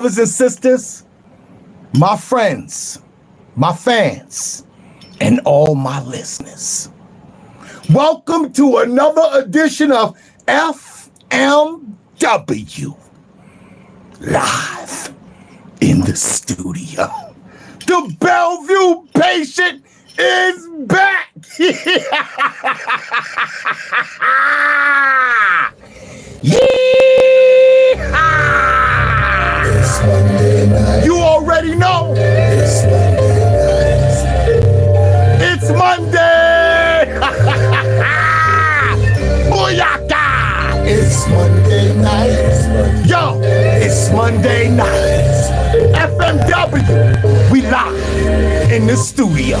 brothers and sisters, my friends, my fans, and all my listeners. Welcome to another edition of FMW live in the studio. The Bellevue patient is back. It's Monday night. You already know. It's Monday. Booyaka. It's Monday night. Yo, it's Monday night. FMW, we live in the studio.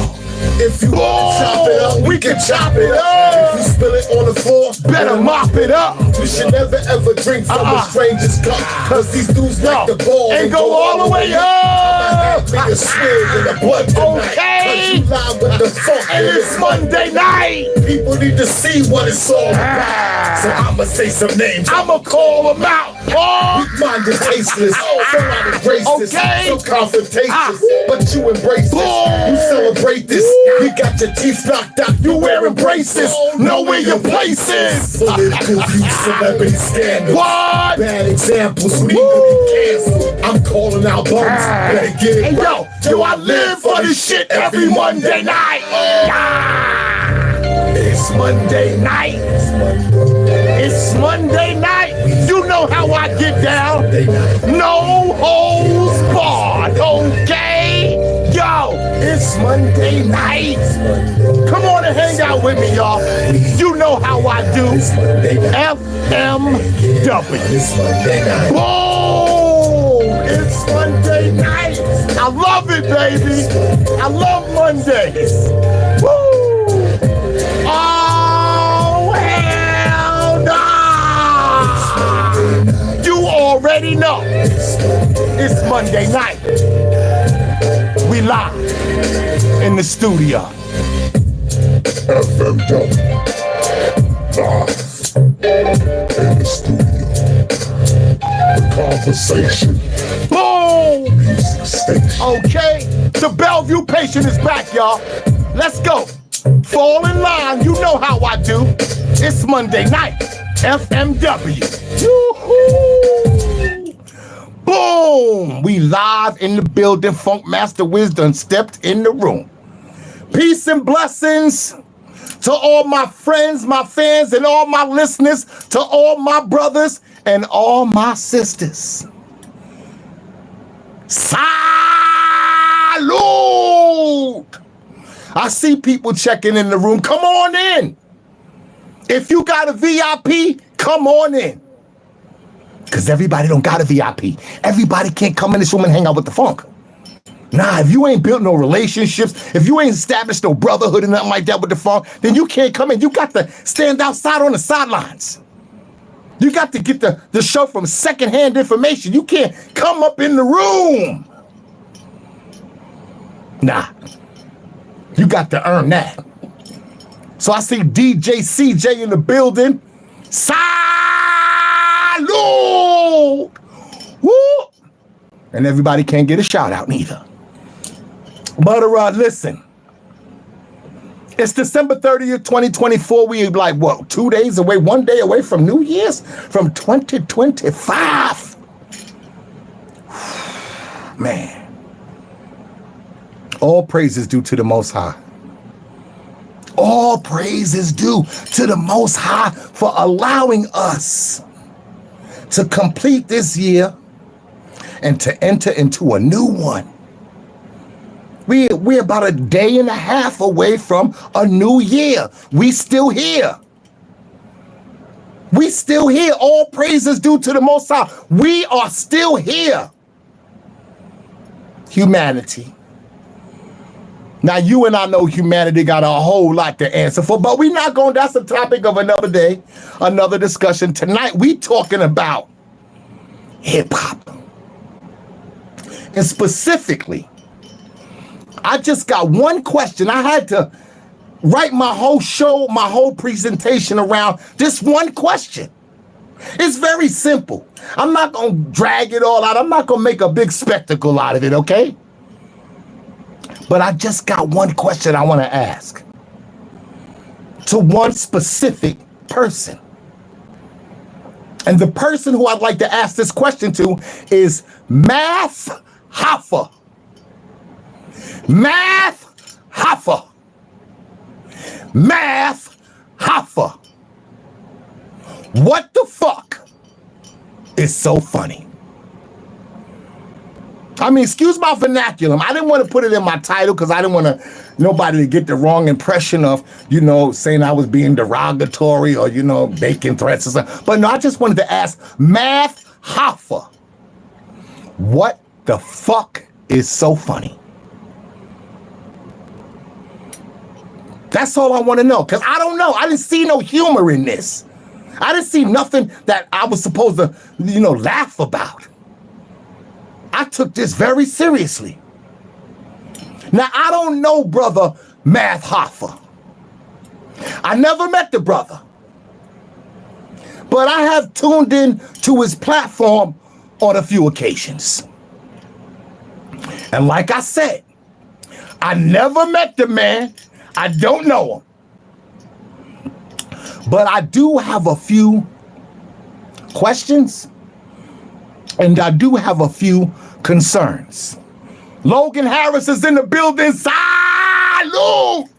If you want to chop it up, we can chop it up. If you spill it on the floor, better mop it up. You should never ever drink from a stranger's cup, cause these dudes like the ball and go all the way up. Me a swig in the blood tonight, cause you lie with the funk. And it's Monday night. People need to see what it's all about. So I'ma say some names. I'ma call them out. Weak minded, tasteless, so out of racist, so confrontations, but you embrace it. You celebrate this. You got your teeth knocked out. You wearing braces. Know where your place is. Political views, celebrity scandals. What? Bad examples need to be canceled. I'm calling out bums. Better get it. Hey, yo, I live for this shit every Monday night. It's Monday night. It's Monday night. You know how I get down. No holds barred, okay? Yo, it's Monday night. Come on and hang out with me, y'all. You know how I do. FMW. Boom! It's Monday night. I love it, baby. I love Mondays. Woo! Oh, hell no! You already know. It's Monday night. We live in the studio. FMW live in the studio. The conversation. Boom! Music station. Okay, the Bellevue patient is back, y'all. Let's go. Fall in line. You know how I do. It's Monday night. FMW. Yoo-hoo! Boom! We live in the building. Funk Master Wisdom stepped in the room. Peace and blessings to all my friends, my fans, and all my listeners, to all my brothers and all my sisters. Salute! I see people checking in the room. Come on in. If you got a VIP, come on in. Because everybody don't got a VIP. Everybody can't come in this room and hang out with the funk. Nah, if you ain't built no relationships, if you ain't established no brotherhood and nothing like that with the funk, then you can't come in. You got to stand outside on the sidelines. You got to get the show from secondhand information. You can't come up in the room. Nah, you got to earn that. So I see DJ CJ in the building. Salute! Woo! And everybody can't get a shout out neither. But listen, it's December 30th, 2024. We like, what, 2 days away, 1 day away from New Year's, from 2025. Man. All praise is due to the Most High. All praise is due to the Most High for allowing us to complete this year and to enter into a new one. We're about a day and a half away from a new year. We still here. We still here. All praises due to the Most High. We are still here. Humanity. Now, you and I know humanity got a whole lot to answer for, but we're not going, that's a topic of another day, another discussion. Tonight, we talking about hip-hop. And specifically, I just got one question. I had to write my whole show, my whole presentation around this one question. It's very simple. I'm not going to drag it all out. I'm not going to make a big spectacle out of it, okay? But I just got one question I want to ask to one specific person. And the person who I'd like to ask this question to is Math Hoffa. Math Hoffa. Math Hoffa. What the fuck is so funny? I mean, excuse my vernacular. I didn't want to put it in my title because I didn't want nobody to get the wrong impression of, saying I was being derogatory or, making threats or something. But no, I just wanted to ask Math Hoffa, what the fuck is so funny? That's all I want to know, because I don't know. I didn't see no humor in this. I didn't see nothing that I was supposed to, laugh about. I took this very seriously. Now, I don't know brother Math Hoffa. I never met the brother. But I have tuned in to his platform on a few occasions. And like I said, I never met the man. I don't know him. But I do have a few questions, and I do have a few concerns. Logan Harris is in the building. Salute!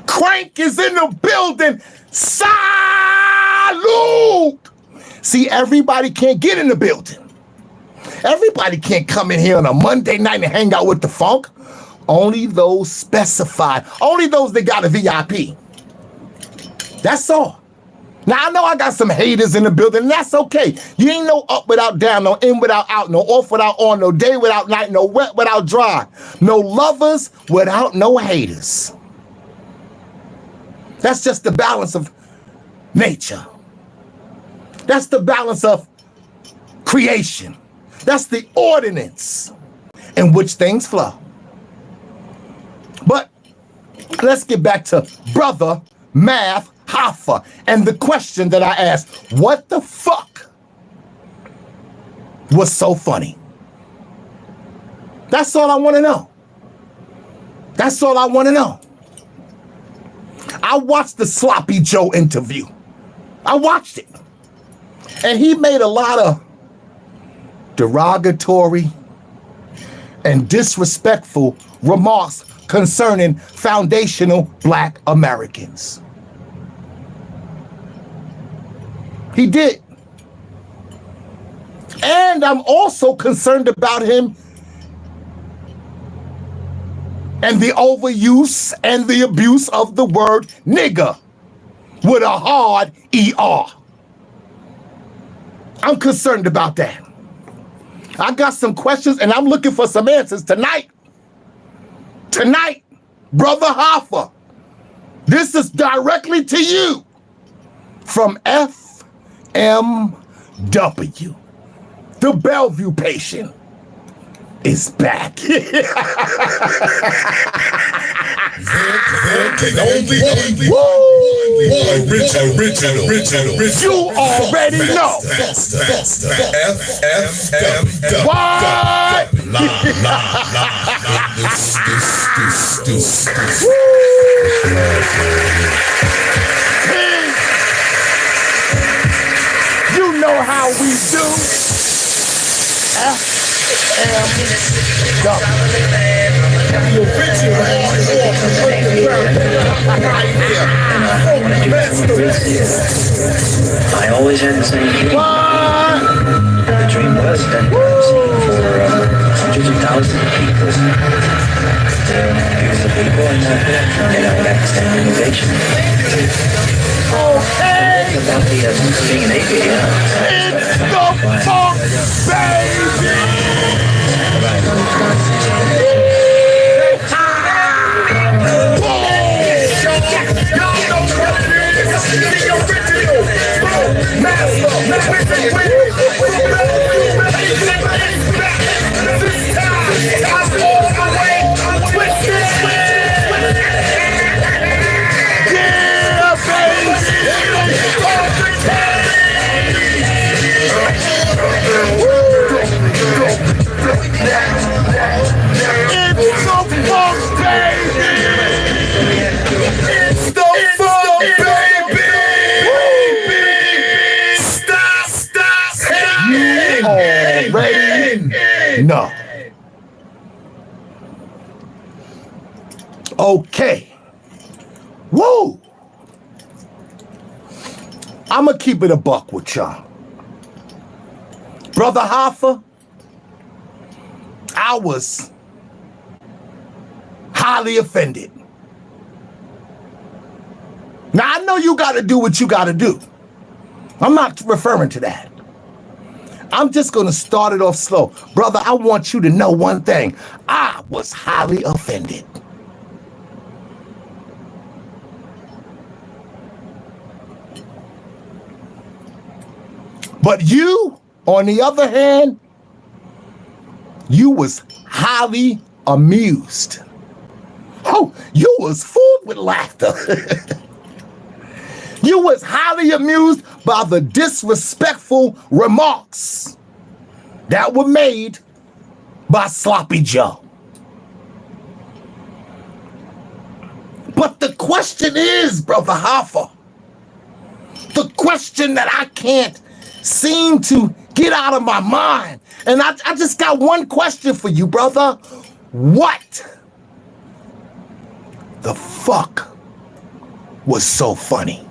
Crank is in the building. Salute! See, everybody can't get in the building. Everybody can't come in here on a Monday night and hang out with the funk. Only those specified. Only those that got a VIP. That's all. Now, I know I got some haters in the building, and that's okay. You ain't no up without down, no in without out, no off without on, no day without night, no wet without dry. No lovers without no haters. That's just the balance of nature. That's the balance of creation. That's the ordinance in which things flow. But let's get back to brother Math Hoffa and the question that I asked, what the fuck was so funny? That's all I want to know. That's all I want to know. I watched the Sloppy Joe interview. I watched it. And he made a lot of derogatory and disrespectful remarks concerning foundational Black Americans. He did. And I'm also concerned about him and the overuse and the abuse of the word nigger with a hard ER. I'm concerned about that. I got some questions and I'm looking for some answers tonight. Tonight, brother Hoffa, this is directly to you from FMW. The Bellevue patient is back. The original. You already know. FFM. What? You know how we do. I always had the same dream. What? The dream was that I'm seeing for hundreds of thousands of people. Here's the people, and I would have to stand innovation. Okay. It's about the being an ABA. It's the funk, baby. Yeah, baby. Ready? No. Okay. Woo! I'ma keep it a buck with y'all. Brother Hoffa, I was highly offended. Now, I know you got to do what you got to do. I'm not referring to that. I'm just going to start it off slow. Brother, I want you to know one thing. I was highly offended. But you, on the other hand, you was highly amused. Oh, you was full with laughter. You was highly amused by the disrespectful remarks that were made by Sloppy Joe. But the question is, Brother Hoffa, the question that I can't seem to get out of my mind, and I just got one question for you, brother. What the fuck was so funny?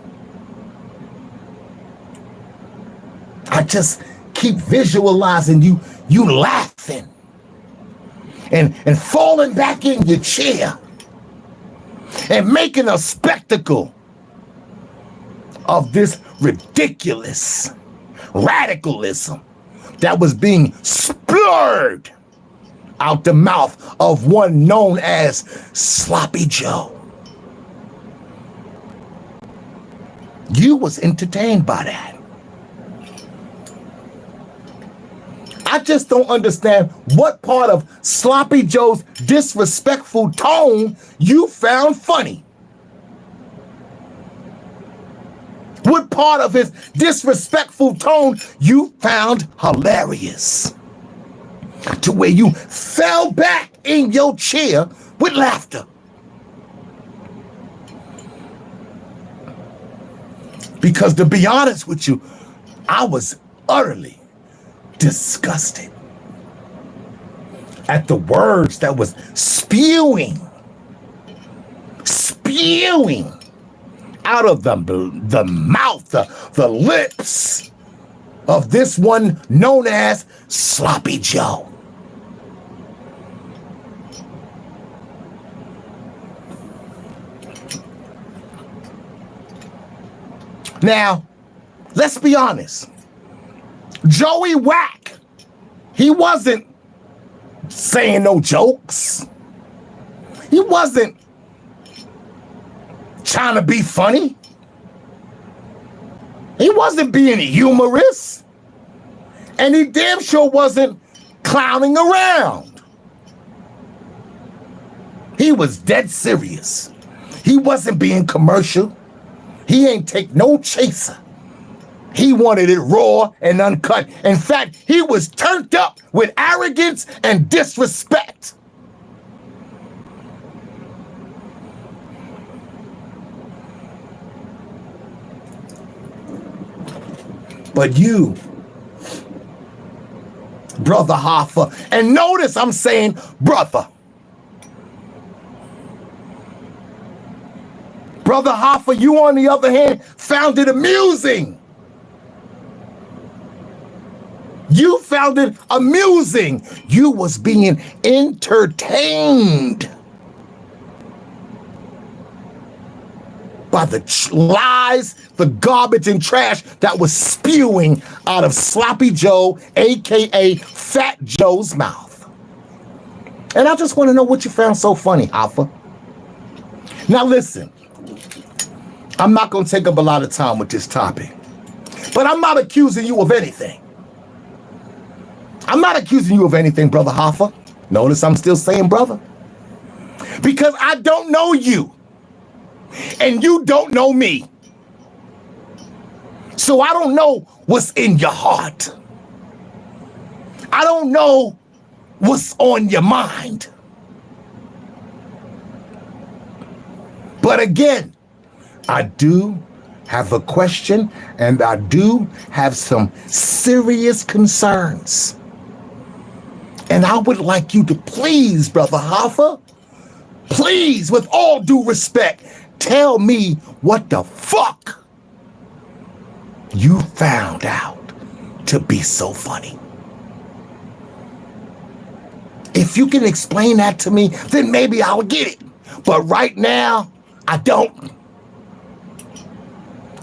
I just keep visualizing you laughing and falling back in your chair and making a spectacle of this ridiculous radicalism that was being splurred out the mouth of one known as Sloppy Joe. You was entertained by that. I just don't understand what part of Sloppy Joe's disrespectful tone you found funny. What part of his disrespectful tone you found hilarious? To where you fell back in your chair with laughter. Because to be honest with you, I was utterly disgusted at the words that was spewing out of the mouth, the lips of this one known as Sloppy Joe. Now, let's be honest. Joey Whack, he wasn't saying no jokes. He wasn't trying to be funny. He wasn't being humorous. And he damn sure wasn't clowning around. He was dead serious. He wasn't being commercial. He ain't take no chaser. He wanted it raw and uncut. In fact, he was turned up with arrogance and disrespect. But you, Brother Hoffa, and notice I'm saying brother. Brother Hoffa, you on the other hand, found it amusing. You found it amusing. You was being entertained by the lies, the garbage and trash that was spewing out of Sloppy Joe, aka Fat Joe's mouth. And I just want to know what you found so funny, Hoffa. Now listen, I'm not going to take up a lot of time with this topic, but I'm not accusing you of anything. I'm not accusing you of anything, Brother Hoffa. Notice I'm still saying brother. Because I don't know you. And you don't know me. So I don't know what's in your heart. I don't know what's on your mind. But again, I do have a question and I do have some serious concerns And I would like you to please, Brother Hoffa, please, with all due respect, tell me what the fuck you found out to be so funny. If you can explain that to me, then maybe I'll get it. But right now, I don't.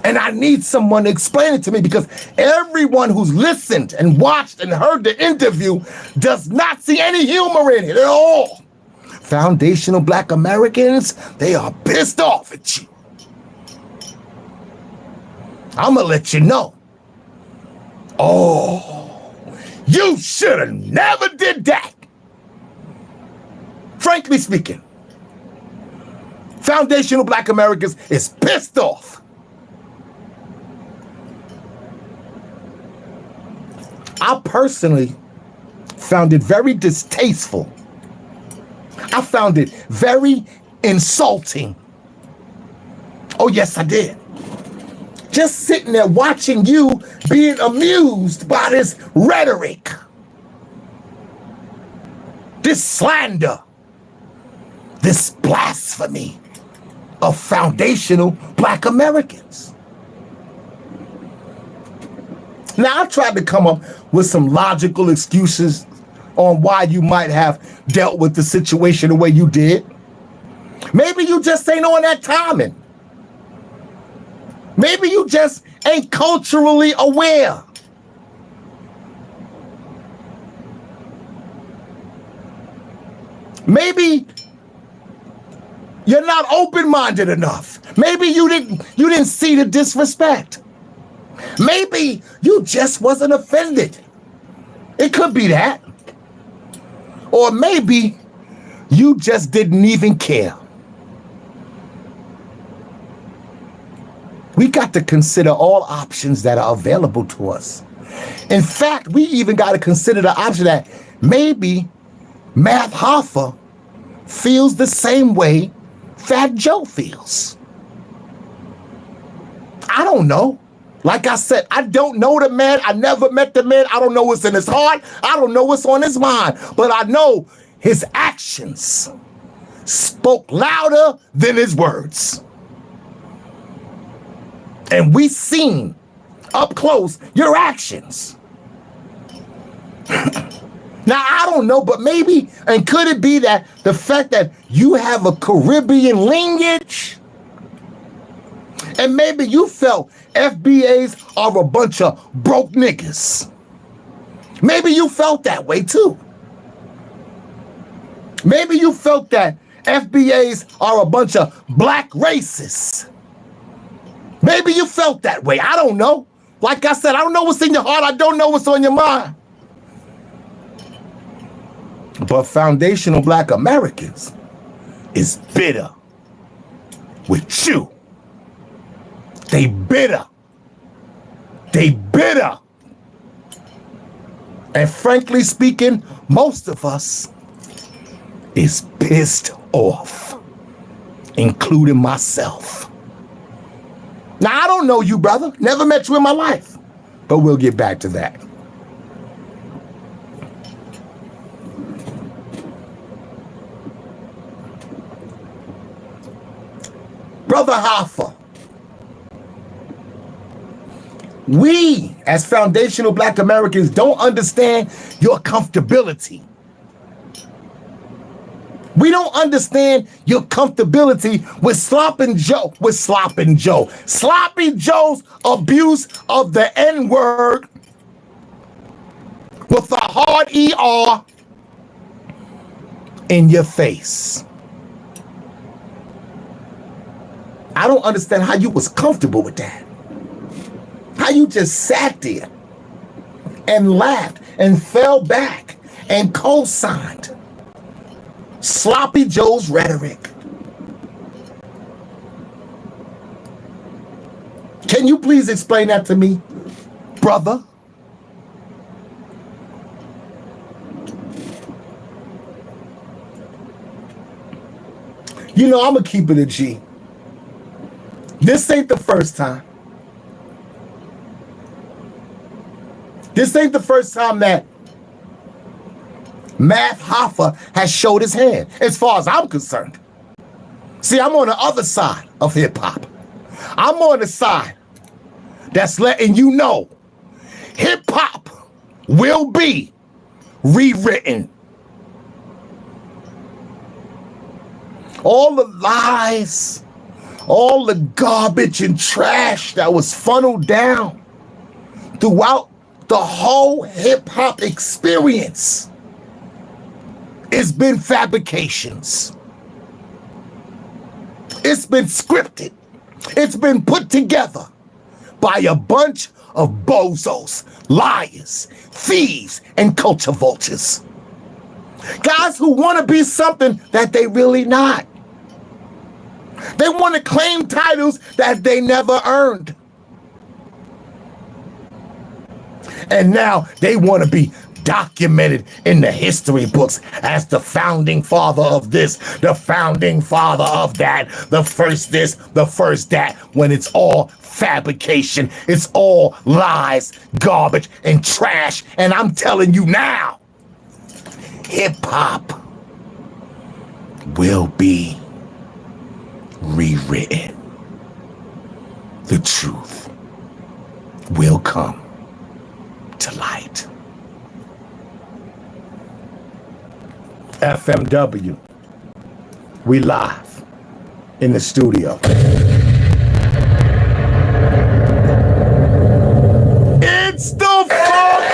And I need someone to explain it to me, because everyone who's listened and watched and heard the interview does not see any humor in it at all. Foundational Black Americans, they are pissed off at you. I'm gonna let you know. Oh, you should have never did that. Frankly speaking, Foundational Black Americans is pissed off. I personally found it very distasteful. I found it very insulting. Oh, yes, I did. Just sitting there watching you being amused by this rhetoric, this slander, this blasphemy of foundational Black Americans. Now, I tried to come up with some logical excuses on why you might have dealt with the situation the way you did. Maybe you just ain't on that timing. Maybe you just ain't culturally aware. Maybe you're not open-minded enough. Maybe you didn't see the disrespect. Maybe you just wasn't offended. It could be that. Or maybe you just didn't even care. We got to consider all options that are available to us. In fact, we even got to consider the option that maybe Math Hoffa feels the same way Fat Joe feels. I don't know. Like I said, I don't know the man. I never met the man. I don't know what's in his heart. I don't know what's on his mind. But I know his actions spoke louder than his words. And we seen up close your actions. Now, I don't know, but maybe, and could it be that the fact that you have a Caribbean lineage, and maybe you felt FBAs are a bunch of broke niggas. Maybe you felt that way too. Maybe you felt that FBAs are a bunch of black racists. Maybe you felt that way. I don't know. Like I said, I don't know what's in your heart. I don't know what's on your mind. But Foundational Black Americans is bitter with you. They bitter. They bitter. And frankly speaking, most of us is pissed off, including myself. Now, I don't know you, brother. Never met you in my life. But we'll get back to that. Brother Hoffa, we as Foundational Black Americans don't understand your comfortability. We don't understand your comfortability with Sloppy Joe's abuse of the N-word with a hard ER in your face. I don't understand how you was comfortable with that. How you just sat there and laughed and fell back and co-signed Sloppy Joe's rhetoric. Can you please explain that to me, brother? You know, I'm gonna keep it a G. This ain't the first time. This ain't the first time that Math Hoffa has showed his hand, as far as I'm concerned. See, I'm on the other side of hip-hop. I'm on the side that's letting you know hip-hop will be rewritten. All the lies, all the garbage and trash that was funneled down throughout the whole hip-hop experience, it's been fabrications. It's been scripted. It's been put together by a bunch of bozos, liars, thieves, and culture vultures. Guys who want to be something that they really not. They want to claim titles that they never earned. And now they want to be documented in the history books as the founding father of this, the founding father of that, the first this, the first that, when it's all fabrication, it's all lies, garbage, and trash. And I'm telling you now, hip-hop will be rewritten. The truth will come to light. FMW, we live in the studio. It's the funk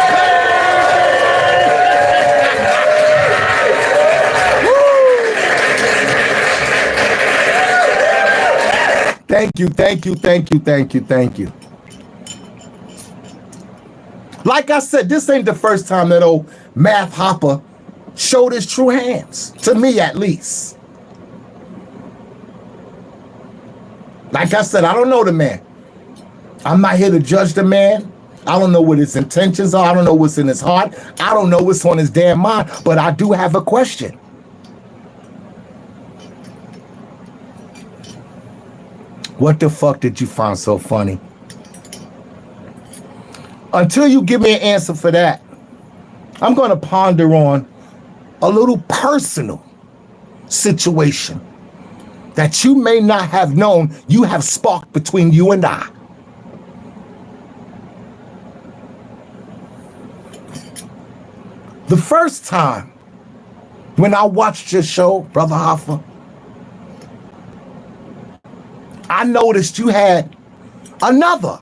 Thank you, thank you, thank you, thank you, thank you. Like I said, this ain't the first time that old Math Hoffa showed his true hands, to me at least. Like I said, I don't know the man. I'm not here to judge the man. I don't know what his intentions are. I don't know what's in his heart. I don't know what's on his damn mind, but I do have a question. What the fuck did you find so funny? Until you give me an answer for that, I'm going to ponder on a little personal situation that you may not have known you have sparked between you and I. The first time when I watched your show, Brother Hoffa, I noticed you had another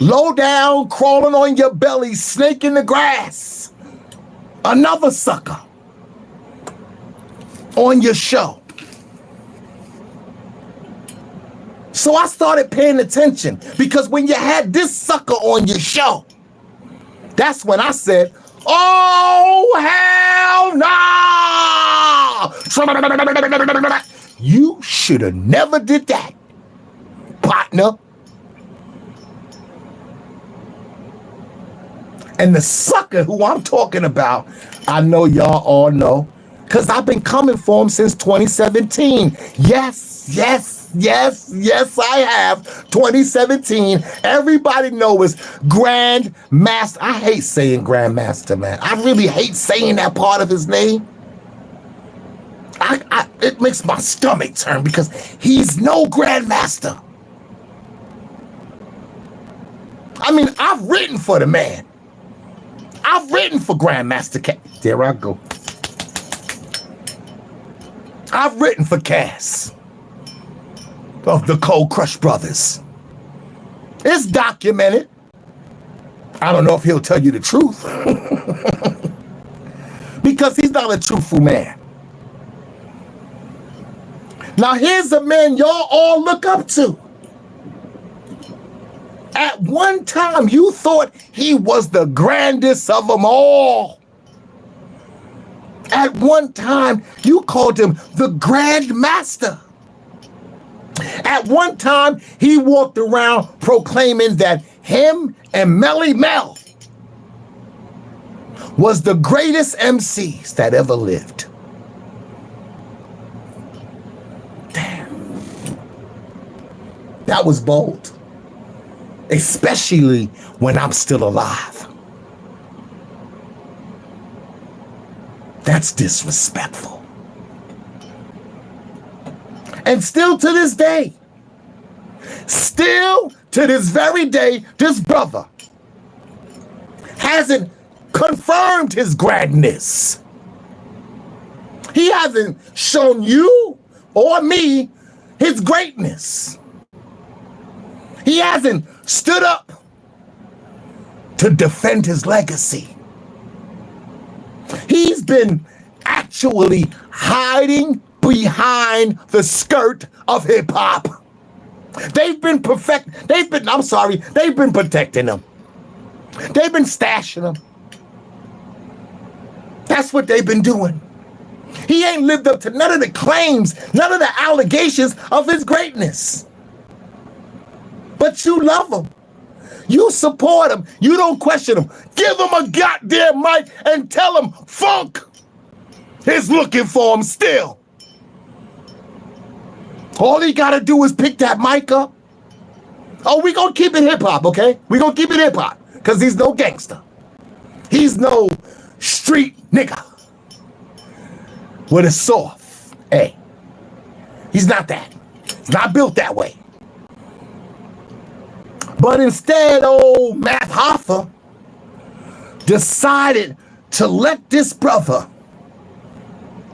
low down, crawling on your belly, snake in the grass, another sucker on your show. So I started paying attention, because when you had this sucker on your show, that's when I said, oh, hell no! You should have never did that, partner. And the sucker who I'm talking about, I know y'all all know, because I've been coming for him since 2017. Yes, I have. 2017. Everybody knows Grand Master. I hate saying Grand Master, man. I really hate saying that part of his name. It makes my stomach turn, because he's no Grandmaster. I mean, I've written for the man. I've written for Grandmaster Cass. There I go. I've written for Cass of the Cold Crush Brothers. It's documented. I don't know if he'll tell you the truth, because he's not a truthful man. Now here's a man y'all all look up to. At one time, you thought he was the grandest of them all. At one time, you called him the Grand Master. At one time, he walked around proclaiming that him and Melly Mel was the greatest MCs that ever lived. Damn. That was bold. Especially when I'm still alive. That's disrespectful. And still to this day, still to this very day, this brother hasn't confirmed his grandness. He hasn't shown you or me his greatness. He hasn't stood up to defend his legacy. He's been actually hiding behind the skirt of hip hop. They've been protecting him. They've been stashing him. That's what they've been doing. He ain't lived up to none of the claims, none of the allegations of his greatness. But you love him. You support him. You don't question him. Give him a goddamn mic and tell him Funk is looking for him still. All he got to do is pick that mic up. Oh, we going to keep it hip-hop, okay? We going to keep it hip-hop because he's no gangster. He's no street nigga with a soft. Hey, he's not that. He's not built that way. But instead, old Matt Hoffa decided to let this brother,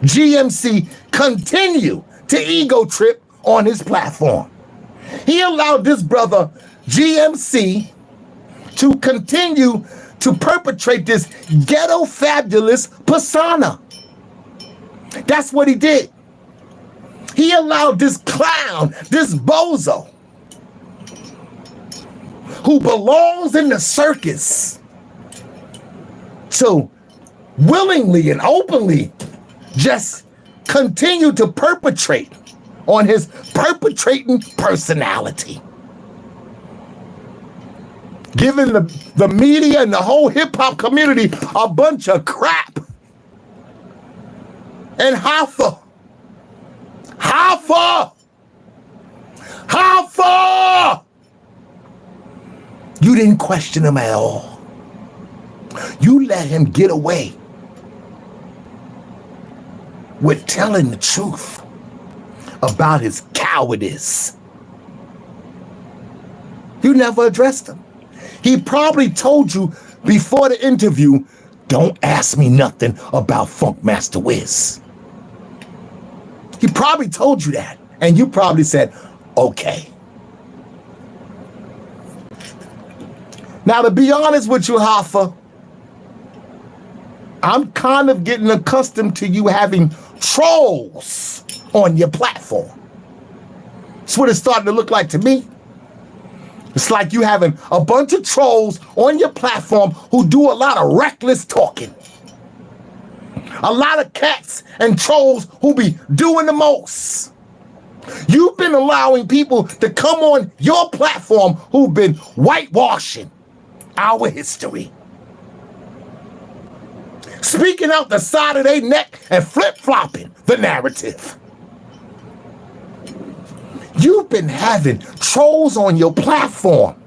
GMC, continue to ego trip on his platform. He allowed this brother, GMC, to continue to perpetrate this ghetto fabulous persona. That's what he did. He allowed this clown, this bozo, who belongs in the circus, to willingly and openly just continue to perpetrate on his perpetrating personality. Giving the media and the whole hip-hop community a bunch of crap. And Hoffa, you didn't question him at all. You let him get away with telling the truth about his cowardice. You never addressed him. He probably told you before the interview, don't ask me nothing about Funk Master Wiz. He probably told you that, and you probably said, okay. Now, to be honest with you, Hoffa, I'm kind of getting accustomed to you having trolls on your platform. That's what it's starting to look like to me. It's like you having a bunch of trolls on your platform who do a lot of reckless talking. A lot of cats and trolls who be doing the most. You've been allowing people to come on your platform who've been whitewashing our history. Speaking out the side of their neck and flip-flopping the narrative. You've been having trolls on your platform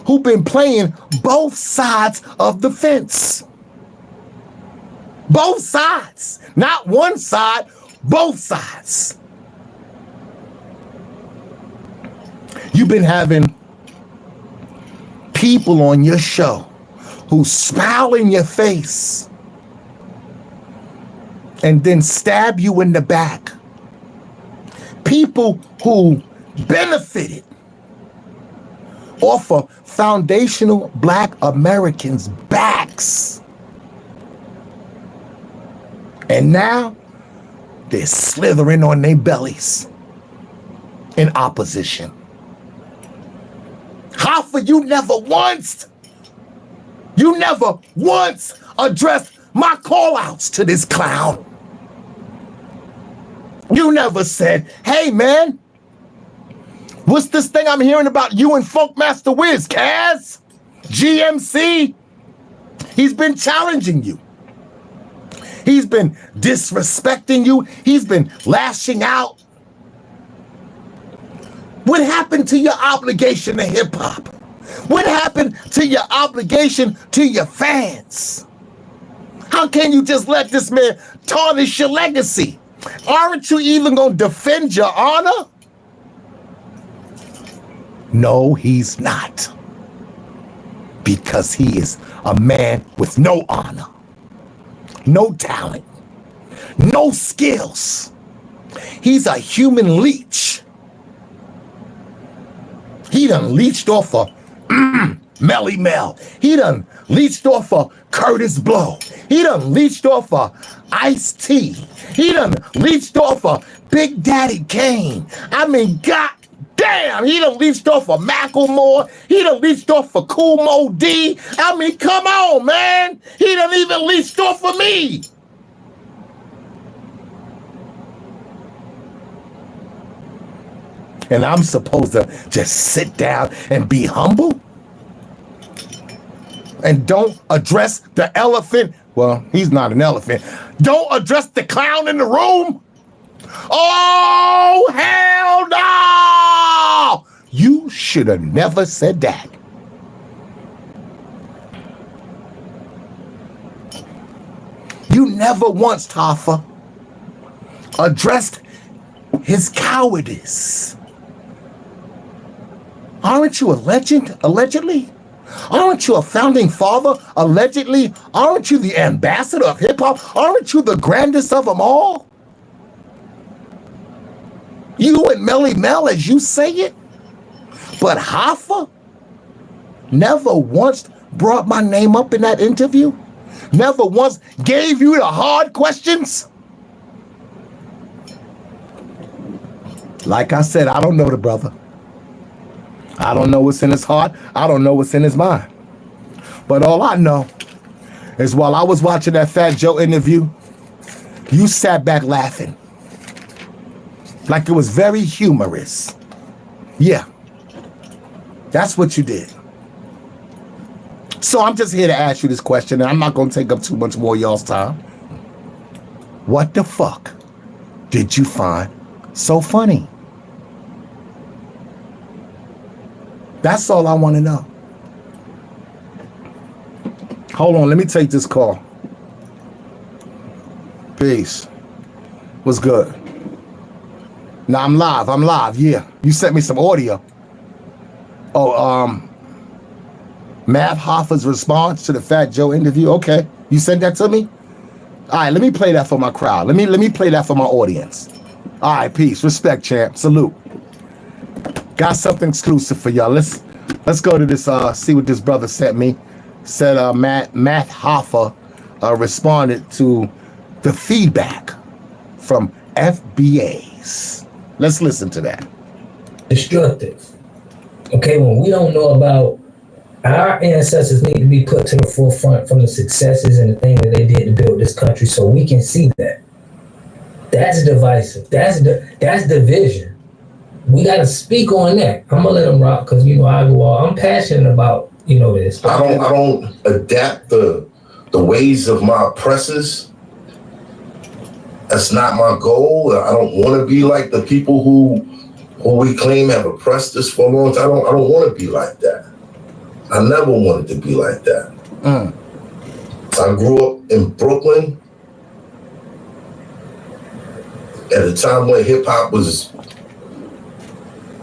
who've been playing both sides of the fence. Both sides. Not one side, both sides. You've been having people on your show who smile in your face and then stab you in the back. People who benefited off of foundational Black Americans' backs. And now they're slithering on their bellies in opposition. Hoffa, you never once addressed my call-outs to this clown. You never said, hey man, what's this thing I'm hearing about you and Funk Master Wiz, Kaz? GMC? He's been challenging you. He's been disrespecting you. He's been lashing out. What happened to your obligation to hip hop? What happened to your obligation to your fans? How can you just let this man tarnish your legacy? Aren't you even going to defend your honor? No, he's not. Because he is a man with no honor, no talent, no skills. He's a human leech. He done leached off of Melly Mel. He done leached off of Curtis Blow. He done leached off of Ice-T. He done leached off of Big Daddy Kane. I mean, God damn, he done leached off of Macklemore. He done leached off of Kool Mo D. I mean, come on, man. He done even leached off of me. And I'm supposed to just sit down and be humble? And don't address the elephant? Well, he's not an elephant. Don't address the clown in the room? Oh, hell no! You should have never said that. You never once, Hoffa, addressed his cowardice. Aren't you a legend, allegedly? Aren't you a founding father, allegedly? Aren't you the ambassador of hip-hop? Aren't you the grandest of them all? You and Melly Mel, as you say it? But Hoffa never once brought my name up in that interview? Never once gave you the hard questions? Like I said, I don't know the brother. I don't know what's in his heart. I don't know what's in his mind. But all I know is while I was watching that Fat Joe interview, you sat back laughing. Like it was very humorous. Yeah. That's what you did. So I'm just here to ask you this question, and I'm not going to take up too much more of y'all's time. What the fuck did you find so funny? That's all I want to know. Hold on, let me take this call. Peace. What's good? Now I'm live, yeah. You sent me some audio. Oh, Matt Hoffa's response to the Fat Joe interview. Okay, you sent that to me? All right, let me play that for my crowd. Let me play that for my audience. All right, peace, respect, champ, salute. Got something exclusive for y'all. Let's go to this, see what this brother sent me. Said Matt Hoffa responded to the feedback from FBAs. Let's listen to that. Destructive. Okay, when we don't know about our ancestors need to be put to the forefront from the successes and the things that they did to build this country so we can see that. That's divisive. That's division. We got to speak on that. I'm gonna let them rock because I'm passionate about this. I don't adapt the ways of my oppressors. That's not my goal. I don't want to be like the people who we claim have oppressed us for a long time. I don't want to be like that. I never wanted to be like that. I grew up in Brooklyn at a time when hip hop was,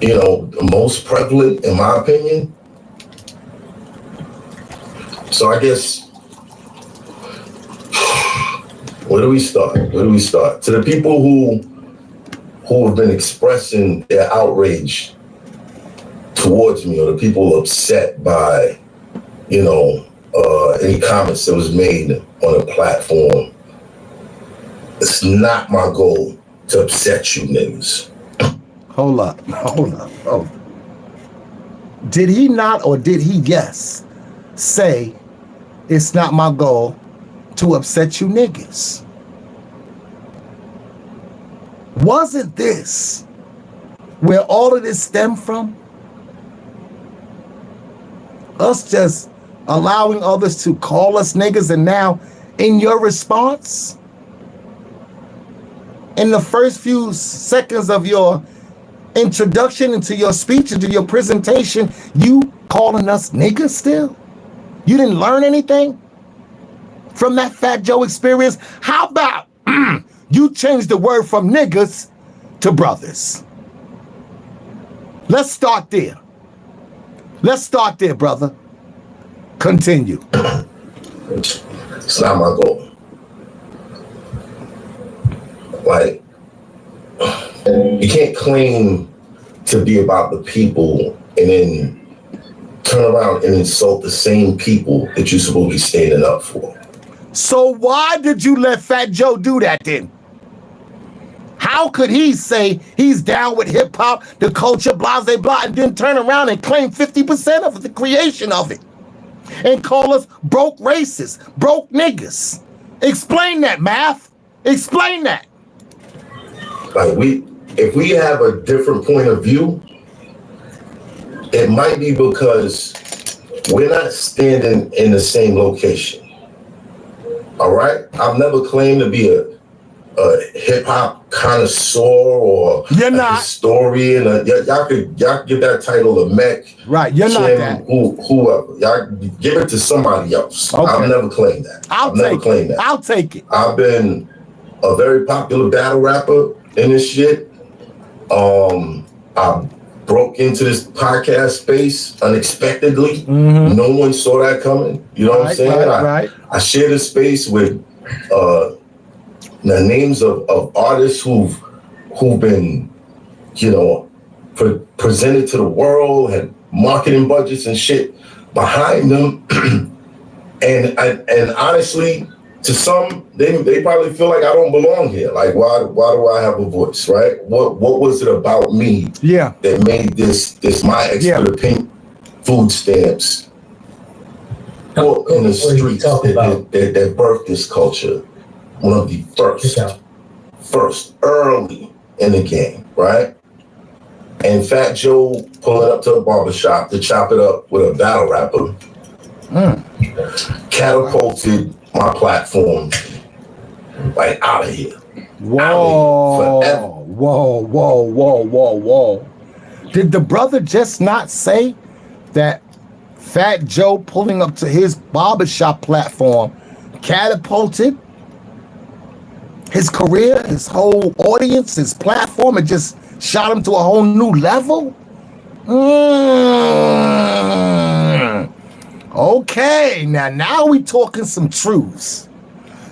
the most prevalent, in my opinion. So I guess, where do we start? To the people who have been expressing their outrage towards me, or the people upset by, any comments that was made on a platform, it's not my goal to upset you niggas. Hold up. Oh. Did he not, or did he, yes, say it's not my goal to upset you niggas? Wasn't this where all of this stemmed from? Us just allowing others to call us niggas, and now in your response, in the first few seconds of your introduction into your speech, into your presentation, you calling us niggas still? You didn't learn anything from that Fat Joe experience? How about You changed the word from niggas to brothers. Let's start there. Let's start there, brother. Continue. It's not my goal. Like, you can't claim to be about the people and then turn around and insult the same people that you're supposed to be standing up for. So why did you let Fat Joe do that then? How could he say he's down with hip hop, the culture, blah, blah, blah, and then turn around and claim 50% of the creation of it and call us broke racists, broke niggas? Explain that, Math. Explain that. Like, if we have a different point of view, it might be because we're not standing in the same location. All right? I've never claimed to be a hip-hop connoisseur or You're a not. historian. Y'all could give that title to Mech. Right, you're Jim, not that. Whoever. Y'all give it to somebody else. Okay. I've never claimed that. I'll take it. I've been a very popular battle rapper in this shit. I broke into this podcast space unexpectedly. Mm-hmm. No one saw that coming. You know what I'm saying? Right. I shared a space with the names of artists who've been, you know, presented to the world, had marketing budgets and shit behind them. and honestly, to some, they probably feel like I don't belong here. Like, why do I have a voice, right? What was it about me that made this my expert opinion? Food stamps. Well, in the streets that birthed this culture. One of the first, early in the game, right? And Fat Joe pulling up to a barbershop to chop it up with a battle rapper catapulted my platform like out of here. Whoa. Did the brother just not say that Fat Joe pulling up to his barbershop platform catapulted his career, his whole audience, his platform, and just shot him to a whole new level? Okay, now we talking some truths.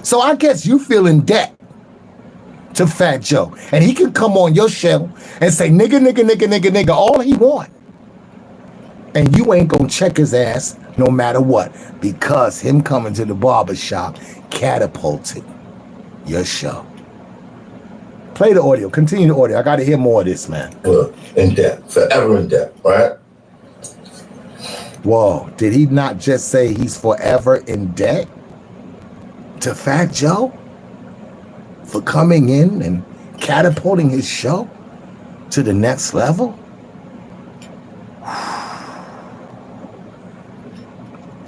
So I guess you feel in debt to Fat Joe. And he can come on your show and say nigga, all he want. And you ain't gonna check his ass no matter what, because him coming to the barbershop catapulted your show. Play the audio. Continue the audio. I got to hear more of this, man. In debt. Forever in debt, right? Whoa. Did he not just say he's forever in debt to Fat Joe for coming in and catapulting his show to the next level?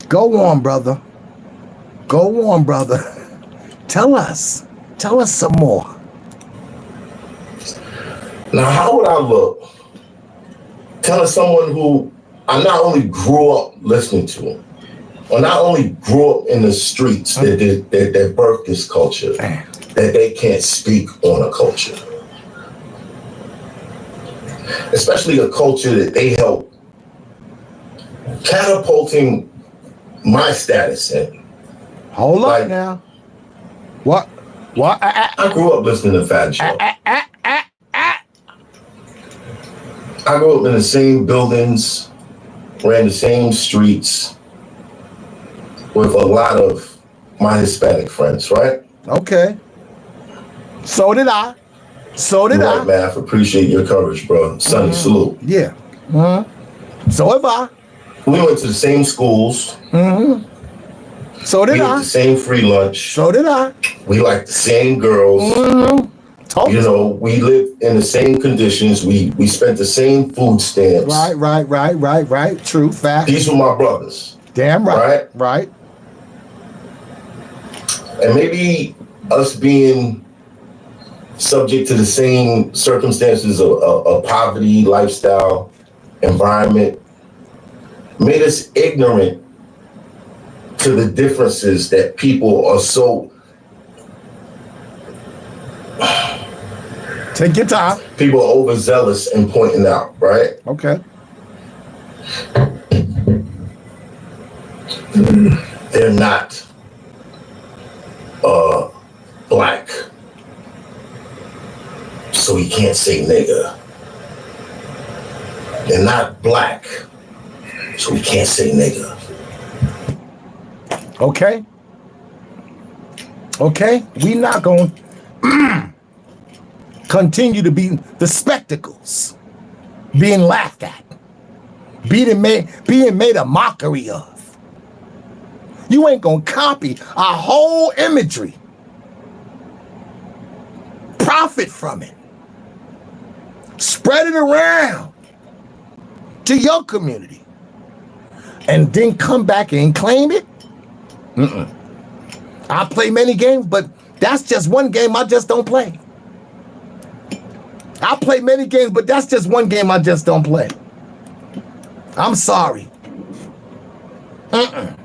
Go on, brother. Tell us some more. Now, how would I look telling someone who I not only grew up listening to, or not only grew up in the streets that birthed this culture, that they can't speak on a culture, especially a culture that they help catapulting my status in. Hold up now. What? I grew up listening to Fat Joe. I grew up in the same buildings, ran the same streets with a lot of my Hispanic friends, right? Okay. So did I. Right, Math. Appreciate your courage, bro. Sonny, salute. Yeah. So have I. We went to the same schools. So did we I. ate the same free lunch. So did I. We liked the same girls. You know, we lived in the same conditions. We spent the same food stamps. Right. True, fact. These were my brothers. Damn right. Right. And maybe us being subject to the same circumstances of poverty, lifestyle, environment, made us ignorant to the differences that people are so Take your time. People are overzealous in pointing out, right? Okay. They're not black, so he can't say nigger. They're not black, so he can't say nigger. Okay. Okay. We not going to continue to be the spectacles being laughed at, being made a mockery of. You ain't going to copy our whole imagery, profit from it, spread it around to your community, and then come back and claim it. I play many games, but that's just one game I just don't play. I play many games, but that's just one game I just don't play. I'm sorry. I'm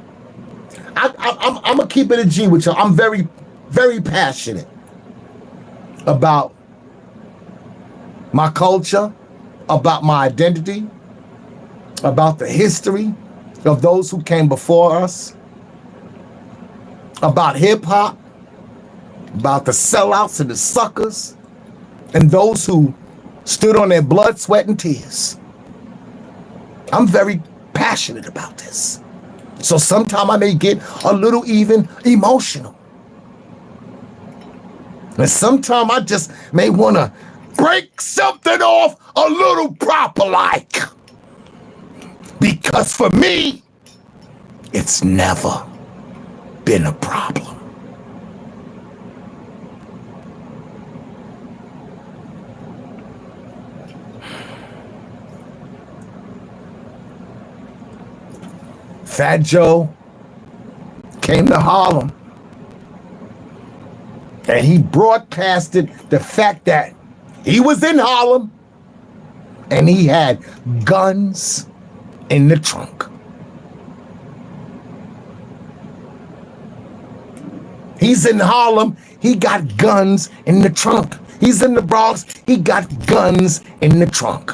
gonna keep it a G with y'all. I'm very, very passionate about my culture, about my identity, about the history of those who came before us, about hip hop, about the sellouts and the suckers, and those who stood on their blood, sweat, and tears. I'm very passionate about this. So sometimes I may get a little even emotional. And sometimes I just may want to break something off a little proper like. Because for me, it's never been a problem. Fat Joe came to Harlem and he broadcasted the fact that he was in Harlem and he had guns in the trunk. He's in Harlem, he got guns in the trunk. He's in the Bronx, he got guns in the trunk.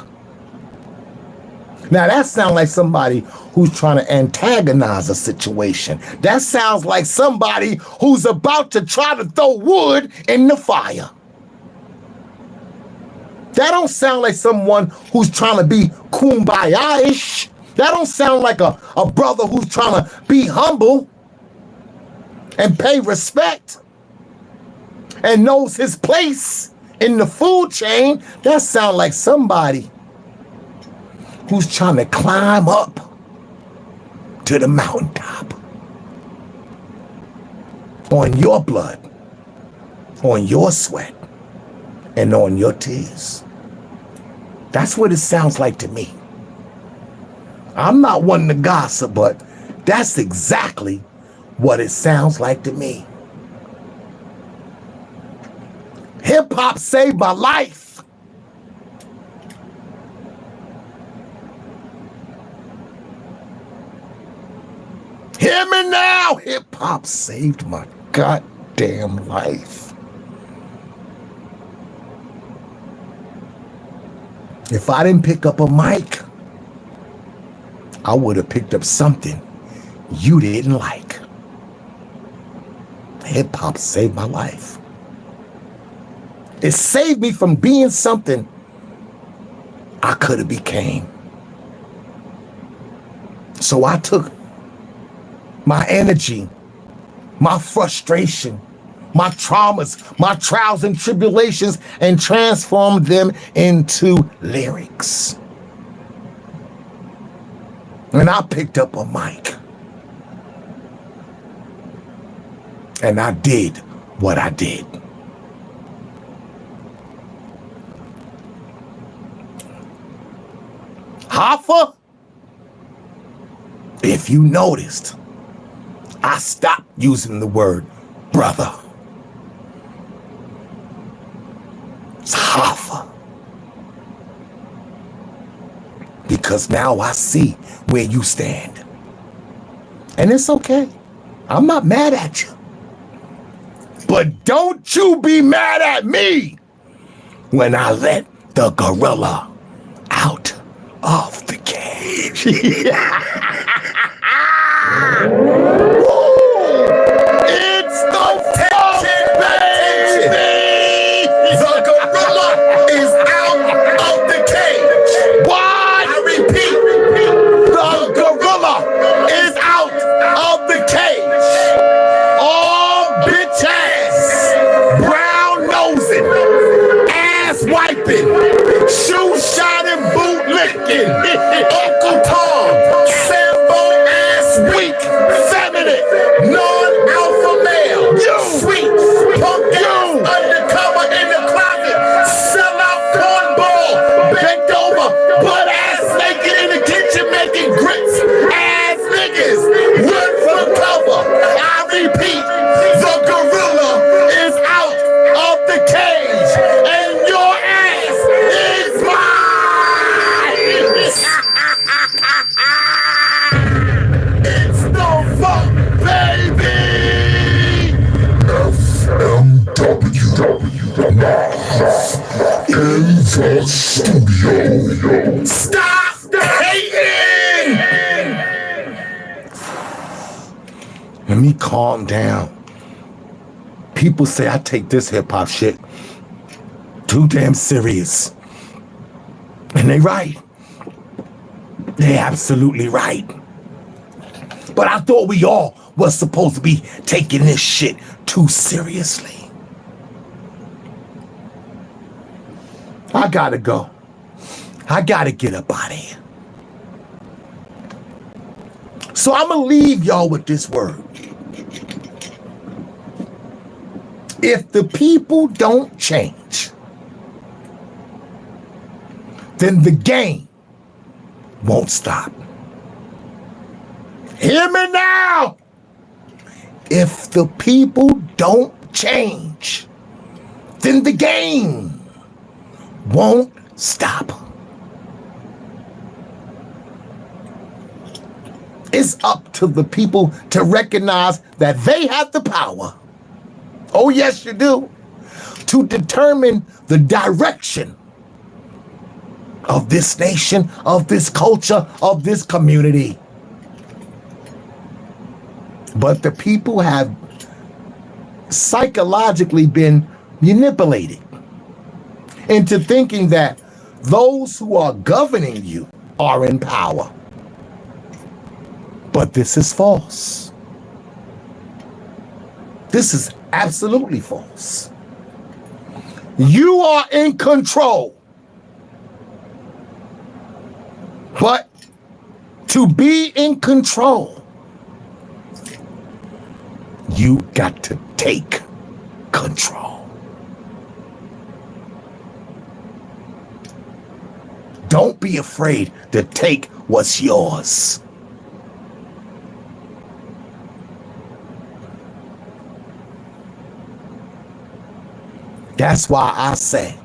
Now that sounds like somebody who's trying to antagonize a situation. That sounds like somebody who's about to try to throw wood in the fire. That don't sound like someone who's trying to be kumbaya-ish. That don't sound like a brother who's trying to be humble and pay respect and knows his place in the food chain. That sounds like somebody who's trying to climb up to the mountaintop on your blood, on your sweat, and on your tears. That's what it sounds like to me. I'm not one to gossip, but that's exactly what it sounds like to me. Hip hop saved my life. Hear me now. Hip hop saved my goddamn life. If I didn't pick up a mic, I would have picked up something you didn't like. Hip hop saved my life. It saved me from being something I could have became. So I took my energy, my frustration, my traumas, my trials and tribulations, and transformed them into lyrics. And I picked up a mic. And I did what I did. Hoffa, if you noticed, I stopped using the word brother. It's Hoffa. Because now I see where you stand. And it's okay. I'm not mad at you. But don't you be mad at me when I let the gorilla out of the cage. It's the tension, baby! The gorilla is out of the cage. What? I repeat, The gorilla is out of the cage. All bitch ass, brown nosing, ass wiping, shoe shining, boot licking, Uncle Tom, Sambo ass weak, feminine, non-alpha male, sweet, punk ass, undercover in the closet, sell out cornball, bent over, butt ass naked in the kitchen making grits, ass niggas, run for cover. I repeat, the gorilla is out of the cage, and your ass is mine. It's the funk, baby. FMW in the studio. Stop hating. Let me calm down. People say I take this hip-hop shit too damn serious. And they right. They absolutely right. But I thought we all was supposed to be taking this shit too seriously. I gotta go. I gotta get up out of here. So I'm gonna leave y'all with this word. If the people don't change, then the game won't stop. Hear me now. If the people don't change, then the game won't stop. It's up to the people to recognize that they have the power. Oh, yes, you do. To determine the direction of this nation, of this culture, of this community. But the people have psychologically been manipulated into thinking that those who are governing you are in power. But this is false. This is absolutely false. You are in control. But to be in control, you got to take control. Don't be afraid to take what's yours. That's why I say,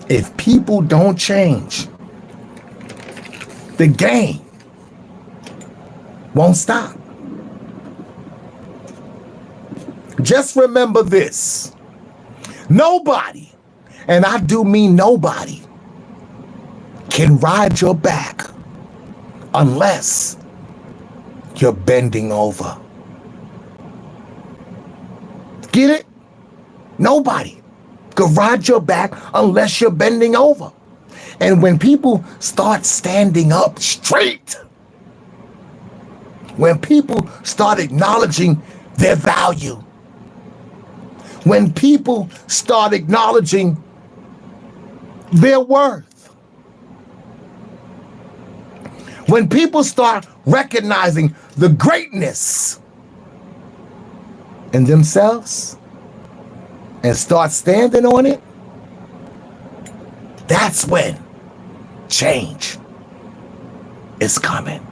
if people don't change, the game won't stop. Just remember this. Nobody, and I do mean nobody, can ride your back unless you're bending over. Get it? Nobody can ride your back unless you're bending over. And when people start standing up straight, when people start acknowledging their value, when people start acknowledging their worth, when people start recognizing the greatness in themselves and start standing on it, that's when change is coming.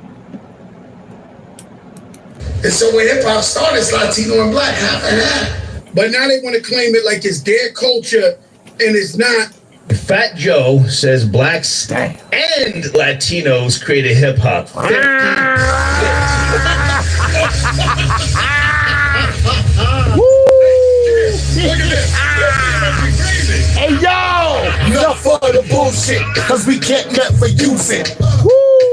And so when hip hop started, it's Latino and black, half and half. But now they want to claim it like it's their culture, and it's not. Fat Joe says blacks Dang. and Latinos created hip hop. 50 Look at this. This must be crazy. bullshit, cause we can't never use it.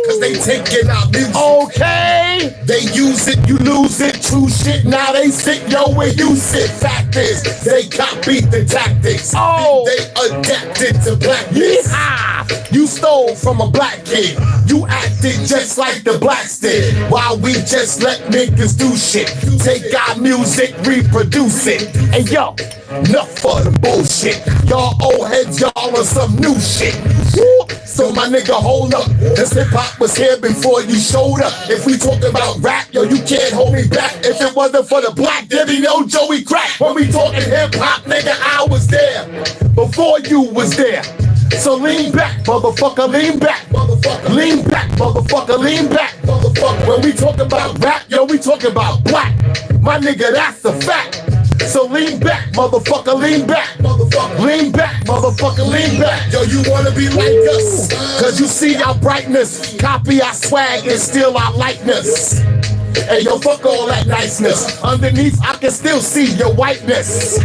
Cause they taking our music. Okay. They use it, you lose it. True shit, now they sit, yo, where you sit. Fact is, they copied the tactics. Oh. They adapted to blackness. Yeehaw. You stole from a black kid. You acted just like the blacks did. While we just let niggas do shit. Take our music, reproduce it. Hey, yo. Enough for the bullshit. Y'all old heads, y'all on some new shit. So my nigga, hold up. Cause hip hop was here before you showed up. If we talk about rap, yo, you can't hold me back. If it wasn't for the black, there be no Joey Crack. When we talking hip hop, nigga, I was there before you was there. So lean back, motherfucker, lean back, motherfucker, lean back, motherfucker, lean back, motherfucker. When we talk about rap, yo, we talking about black. My nigga, that's a fact. So lean back, motherfucker, lean back, motherfucker, lean back, motherfucker, lean back. Yo, you wanna be like us? Cause you see our brightness, copy our swag and steal our likeness. Hey, yo, fuck all that niceness. Underneath, I can still see your whiteness.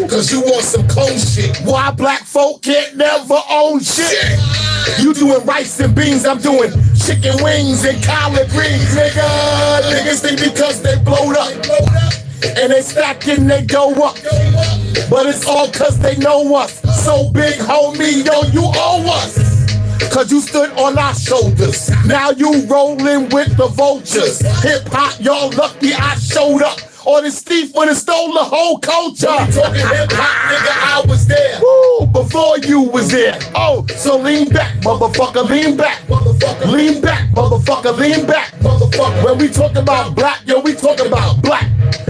Cause you want some cold shit. Why black folk can't never own shit? You doing rice and beans, I'm doing chicken wings and collard greens, nigga. Niggas think because they blowed up and they stacking they go up, but it's all cause they know us. So big homie, yo, you owe us. Cause you stood on our shoulders. Now you rolling with the vultures. Hip hop, y'all lucky I showed up. Or this thief when it stole the whole culture. We talking hip hop, nigga, I was there. Woo, before you was there. Oh, so lean back, motherfucker, lean back, motherfucker, lean back, motherfucker, lean back, motherfucker. When we talk about black, yo, we talking about black.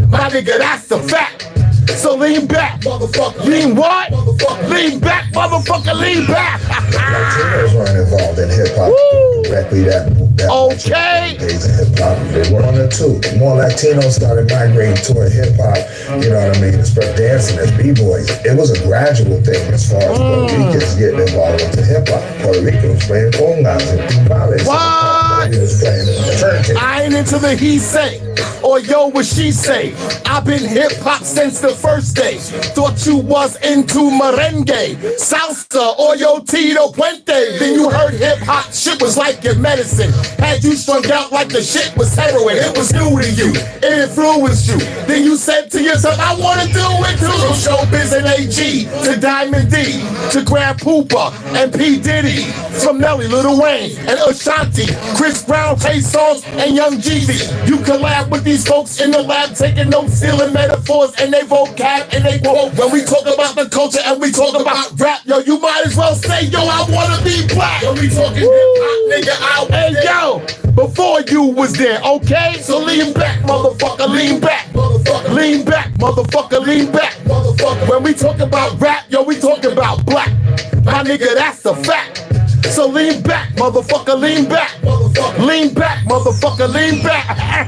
My nigga, that's the fact. So lean back, motherfucker. Lean what? Motherfucker. Lean back, motherfucker, lean back. Latinos weren't involved in hip hop directly that Okay. days in hip hop. They were on it too. More Latinos started migrating toward hip hop, you know what I mean, especially dancing as B-boys. It was a gradual thing as far as Puerto Ricans getting involved into hip hop. Puerto Rico was playing congas and timbales. What? He was playing turntable. I ain't into the he say or yo what she say. I've been hip hop since the first day. Thought you was into merengue, salsa, or yo Tito Puente. Then you heard hip hop shit was like your medicine. Had you strung out like the shit was heroin. It was new to you, it influenced you. Then you said to yourself, I wanna do it too. From Showbiz and AG to Diamond D to Grand Poopa and P Diddy, from Nelly, Lil Wayne and Ashanti, Chris Brown, Tay Songs and Young Jeezy. You collab with these folks in the lab, taking notes, stealing metaphors and they vocab and they quote. When we talk about the culture and we talk about rap, yo, you might as well say, yo, I wanna be black. When we talking hip hop, nigga, I was there. Hey, yo, before you was there, okay? So lean back, motherfucker, lean back, motherfucker, lean back, motherfucker, lean back, motherfucker. When we talk about rap, yo, we talking about black. My nigga, that's a fact. So lean back, motherfucker, lean back, motherfucker, lean back, motherfucker, lean back. Fat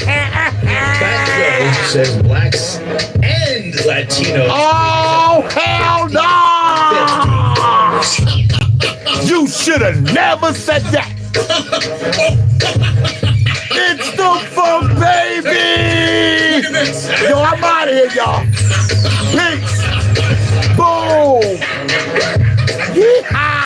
Joe says blacks and Latinos. Oh, hell no! You should have never said that. It's the funk, baby! Yo, I'm out of here, y'all. Peace. Boom.